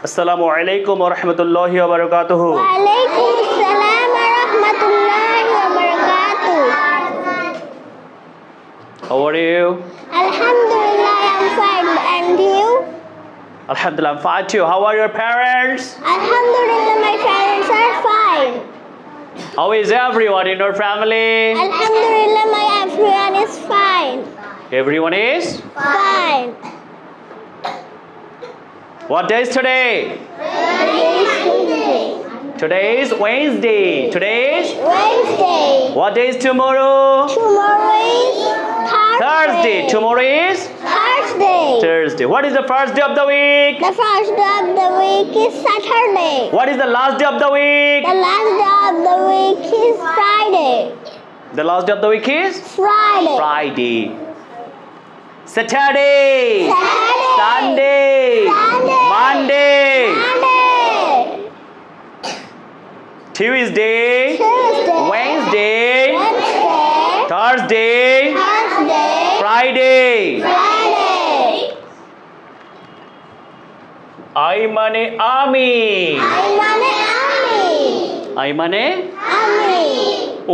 Assalamu alaikum wa rahmatullahi wa barakatuhu. Wa alaikum assalam wa rahmatullahi wa barakatuh. How are you? Alhamdulillah, I'm fine. And you? Alhamdulillah, I'm fine too. How are your parents? Alhamdulillah, my parents are fine. How is everyone in your family? Alhamdulillah, my everyone is fine. Everyone is? Fine. What day is today? Today is Wednesday. Today is? Wednesday. What day is tomorrow? Tomorrow is Thursday. Tomorrow is? Thursday. Thursday. What is the first day of the week? The first day of the week is Saturday. What is the last day of the week? The last day of the week is Friday. The last day of the week is? Friday. Friday. Saturday. Saturday. Sunday. Sunday. Monday. Monday. Tuesday. Tuesday. Wednesday. Wednesday. Thursday. Thursday. Friday. Friday. I মানে আমি। I মানে আমি। I মানে? আমি।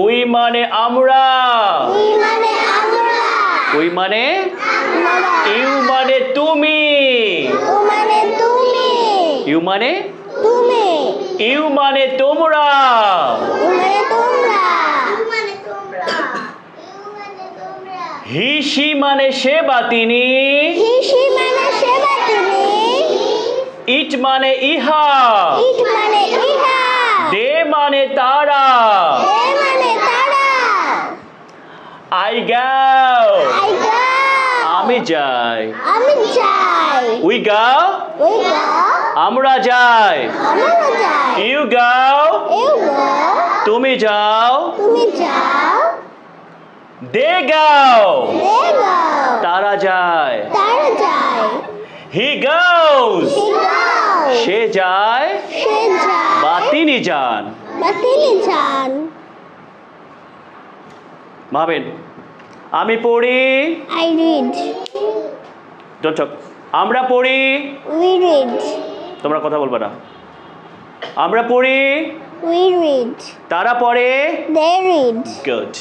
ওই মানে আমরা। We মানে আমরা। ওই মানে? আমরা। ইউ মানে তুমি। ও মানে তুমি। ইউ মানে? তুমি। ইউ মানে তোমরা। ও মানে তোমরা। ও মানে তোমরা। ও মানে তোমরা। হি সি মানে সে বা তিনি। হিসি মানে সেবা তুমি। ইট মানে ইহা। ইট মানে ইহা। দে মানে তারা। এ মানে তারা। আই গাও। I go. আমি যাই। আমি যাই। উই গাও। We go. আমরা যাই। আমরা যাই। ইউ গাও। You go. তুমি যাও। তুমি যাও। দে গাও। They go. তারা যায়। তারা যায়। হি গোস। He goes. সে যায় সে যায়। বা তিনি যান। বা তিনি যান। ভাবেন আমি পড়ি। I read. Don't talk. আমরা পড়ি। We read. তোমরা কথা বলবে না। আমরা পড়ি। We read. তারা পড়ে। They read. গুড।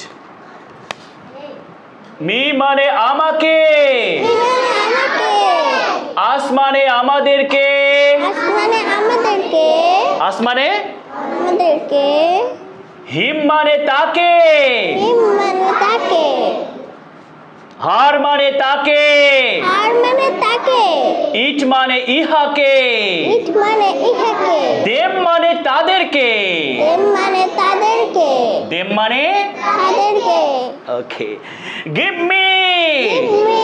মি মানে আমাকে। আমাকে। আস মানে আমাদেরকে। আসমানে আমাদেরকে। আস মানে? আমাদেরকে। হিম মানে তাকে। হিম মানে তাকে। হার মানে তাকে। আর মানে তাকে। ইট মানে ইহাকে। ইট মানে ইহাকে। দেম মানে তাদেরকে। দেম মানে তাদেরকে। দেম মানে? তাদেরকে। ওকে। Give me. Me.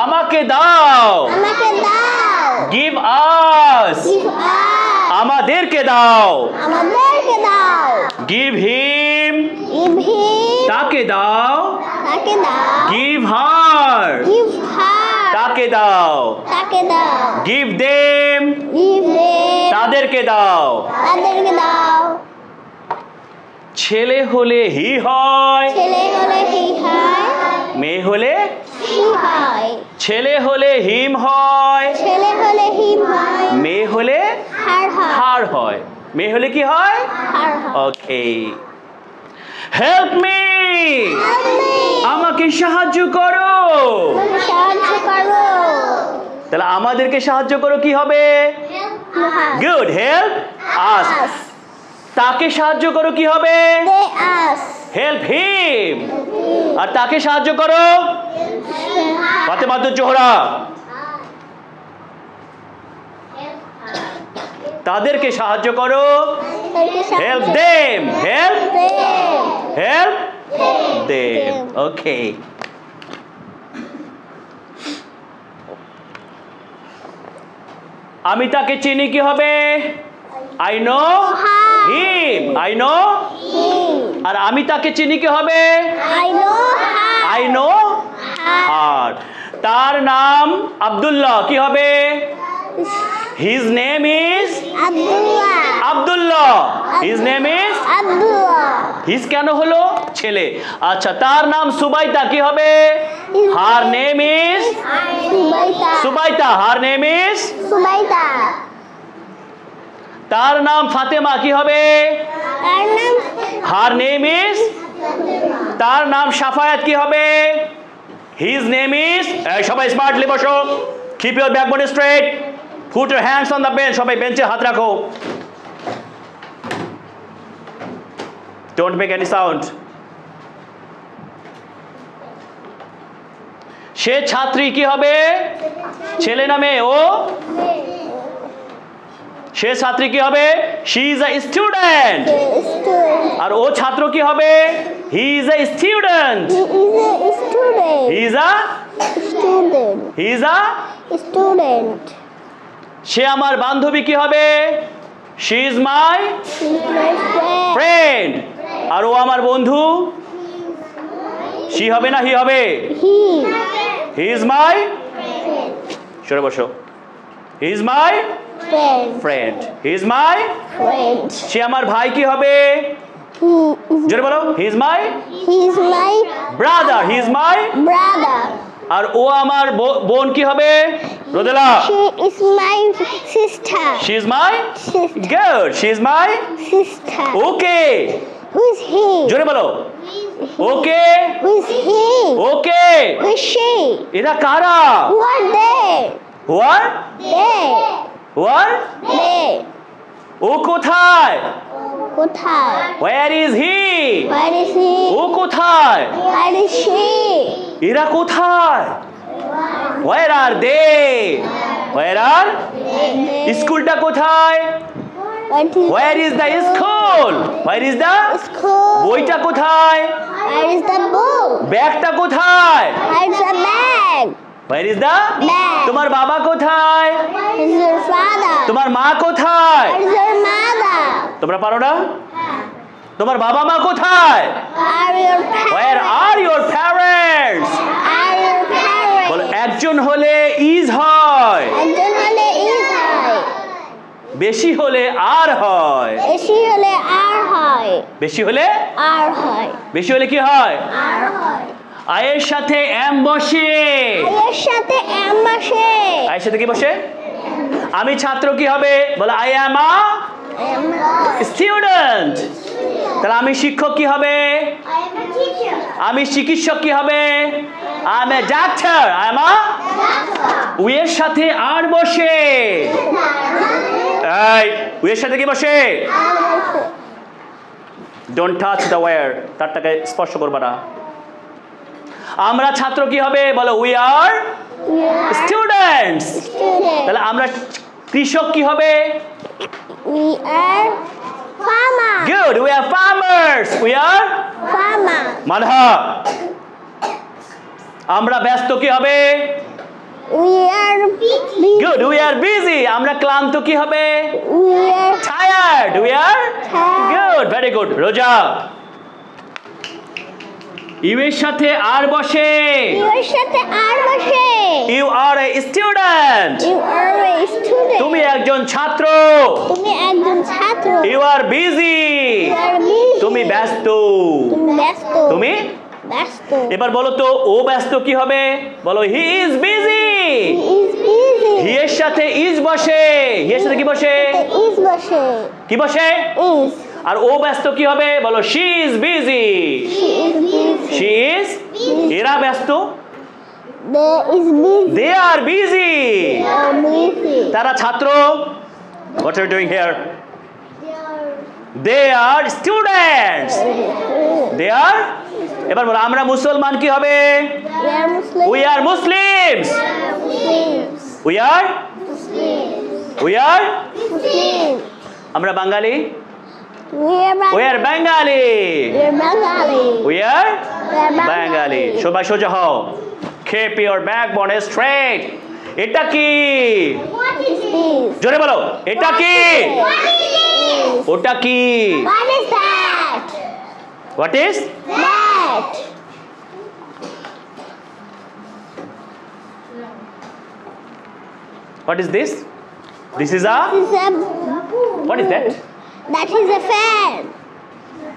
আমাকে দাও। আমাকে দাও। Give us. Give us. আমাদেরকে দাও। আমাদেরকে দাও। Give him. Give him. তাকে দাও। তাকে দাও। Give her. Give her. তাকে দাও। তাকে দাও। Give them. Give them. তাদেরকে দাও। তাদেরকে দাও। ছেলে হলে হি হয়। ছেলে হলে হি হয়। মেয়ে হলে? হি হয়। ছেলে হলে হিম হয়। ছেলে হলে হিম হয়। মেয়ে হলে? হার হয়। হার হয়। মেয়ে হলে কি হয়? হার হয়। Okay. Help me. Help me. আমাকে সাহায্য করো। আমাকে সাহায্য করো। তাহলে আমাদেরকে সাহায্য করো কি হবে? গুড। Help us. তাকে সাহায্য করো কি হবে? They ask. Help him. আর তাকে সাহায্য করো? ফাতেমাতুজ জোহরা। তাদেরকে সাহায্য করো। Help them. Help them. Help them. Okay. আমি তাকে চিনি কি হবে? I know him. I know. Him. আর আমি তাকে চিনি কি হবে? I know her. I know her. তার নাম আব্দুল্লাহ কি হবে? His name is Abdullah. Abdullah. His name is Abdullah. His কেন হলো? ছেলে। আচ্ছা তার নাম সুবাইতা কি হবে? Her name is Subaita. Subaita. Her name is Subaita. তার নাম ফাতেমা কি হবে? তার নাম হার নেম ইজ। তার নাম সাফায়াত কি হবে? His name is. সবাই স্মার্টলি বসো, keep your backbone straight, put your hands on the bench, সবাই বেঞ্চে হাত রাখো, ডোন্ট মেক এনি সাউন্ড। সে ছাত্রী কি হবে? ছেলে না মেয়ে? ও সে ছাত্রী কি হবে? She is a student. student. আর ও ছাত্র কি হবে? He is a student. He is a student. Student. He is a. Student. সে আমার বান্ধবী কি হবে? She is my He's my friend. Friend. আর ও আমার বন্ধু? শি হবে না হি হবে? He. He is my. সরে বসো। He is my Friend. Friend. He is my. Friend. সে আমার ভাই কি হবে? জোরে বলো। হি is my He is my brother. He is my. brother. আর ও আমার বোন কি হবে? রোদেলা। She is my sister. She is my. Sister. Good. She is my. Sister. Okay. Who is he? জোরে বলো। ওকে। Who is he? Okay. Who is she? এরা কারা? Who are they? Where They. Where? They. ও কোথায়? কোথায়? Where is he? Where is he? ও কোথায়? Where is she? এরা কোথায়? Where are they? Where are? স্কুলটা কোথায়? What is Where is the school? Where is the? school? বইটা কোথায়? Where is the book? ব্যাগটা কোথায়? Where is the bag? Where is the? Bag. তোমার বাবা কোথায়? Where is your father? তোমার মা কোথায়? Where is your mother? তোমরা পারো না? তোমার বাবা মা কোথায়? Are your parents? Where are your parents? Are your বলো parents? একজন হলে ইজ হয়, একজন হলে is হয়, বেশি হলে আর হয়। বেশি হলে আর হয়, বেশি হলে? আর হয়, বেশি হলে কি হয়? আর হয়। আয়ের সাথে এম বসে। এর সাথে এম বসে। আয়ের সাথে কি বসে? আমি ছাত্র কি হবে? বলো আই অ্যাম আ স্টুডেন্ট। তাহলে আমি শিক্ষক কি হবে? আমি চিকিৎসক কি হবে? I am a doctor. I am a. উয়ের সাথে আর বসে। এই উয়ের সাথে কি বসে? ডোন্ট টাচ দ্য ওয়্যার, তারটাকে স্পর্শ করবা না। আমরা ছাত্র কি হবে? বলো উই আর স্টুডেন্টস। Student. তাহলে আমরা কৃষক কি হবে? We are farmer. Good, we are farmers. We are Farmer. Manha. আমরা ব্যস্ত কি হবে? We are busy. Good, we are busy. আমরা ক্লান্ত কি হবে? We are tired. We are tired. Good, very good. Roza. You এর সাথে আর বসে। এর সাথে আর বসে। You are a student. You are a student. তুমি একজন ছাত্র। তুমি একজন ছাত্র। You are busy. You are busy. তুমি ব্যস্ত। তুমি ব্যস্ত। তুমি ব্যস্ত। এবার বলো তো ও ব্যস্ত কি হবে? বলো he is busy. He is busy. হি এর সাথে ইজ বসে। হি এর সাথে কি বসে? Is বসে। কি বসে? Is. আর ও ব্যস্ত কি হবে? বলো she is busy. She is busy. She is. এরা ব্যস্ত। They is busy. They are busy. They are busy. তারা ছাত্র। What are you doing here? They are students. They are. এবার বলো আমরা মুসলমান কি হবে? We are Muslim. We are Muslims. Muslims. We are. We are. Muslim. আমরা বাঙালি। We are we are Bangali. We are Bengali. We are We are Bangali. সবাই সোজা হও। Keep your backbone straight. এটা কি? What is this? জোরে বলো। এটা কি? What is this? ওটা কি? What is that? What is? That. What is this? This is a. This is a. What is that? That is a fan.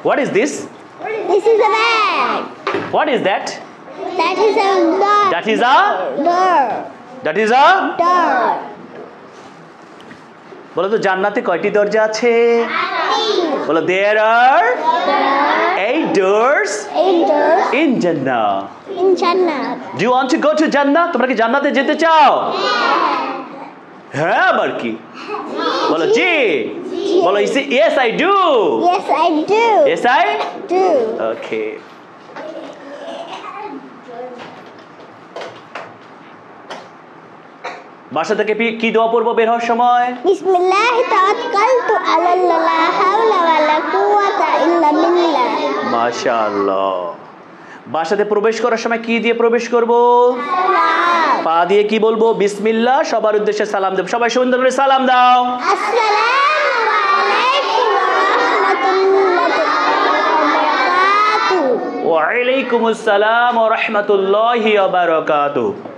What is this? This is a bag. What is that? That is a door. That is a. Door. That is a. Door. বলো তো জান্নাতে কয়টি দরজা আছে? বলো there are 8 doors in Jannah. In Jannah. Do you want to go to Jannah? তোমরা কি জান্নাতে যেতে চাও? হ্যাঁ আবার কি? বলো জি। বলো yes I do. Yes, I do. Yes I Do. Okay. বাসা থেকে কি দোয়া পড়বো বের হওয়ার সময়? Bismillah tawakkaltu ala Allah, la hawla wa la quwwata illa billah. মাশাআল্লাহ। বাসাতে প্রবেশ করার সময় কি দিয়ে প্রবেশ করব? Salam. পা দিয়ে কি বলবো? বিসমিল্লাহ। সবার উদ্দেশ্যে সালাম দেব। সবাই সুন্দর করে সালাম দাও। Assalamu alaikum wa rahmatullahi wa barakatuh. ওয়া আলাইকুমুস সালাম ওয়া রাহমাতুল্লাহি ওয়া বারাকাতুহু।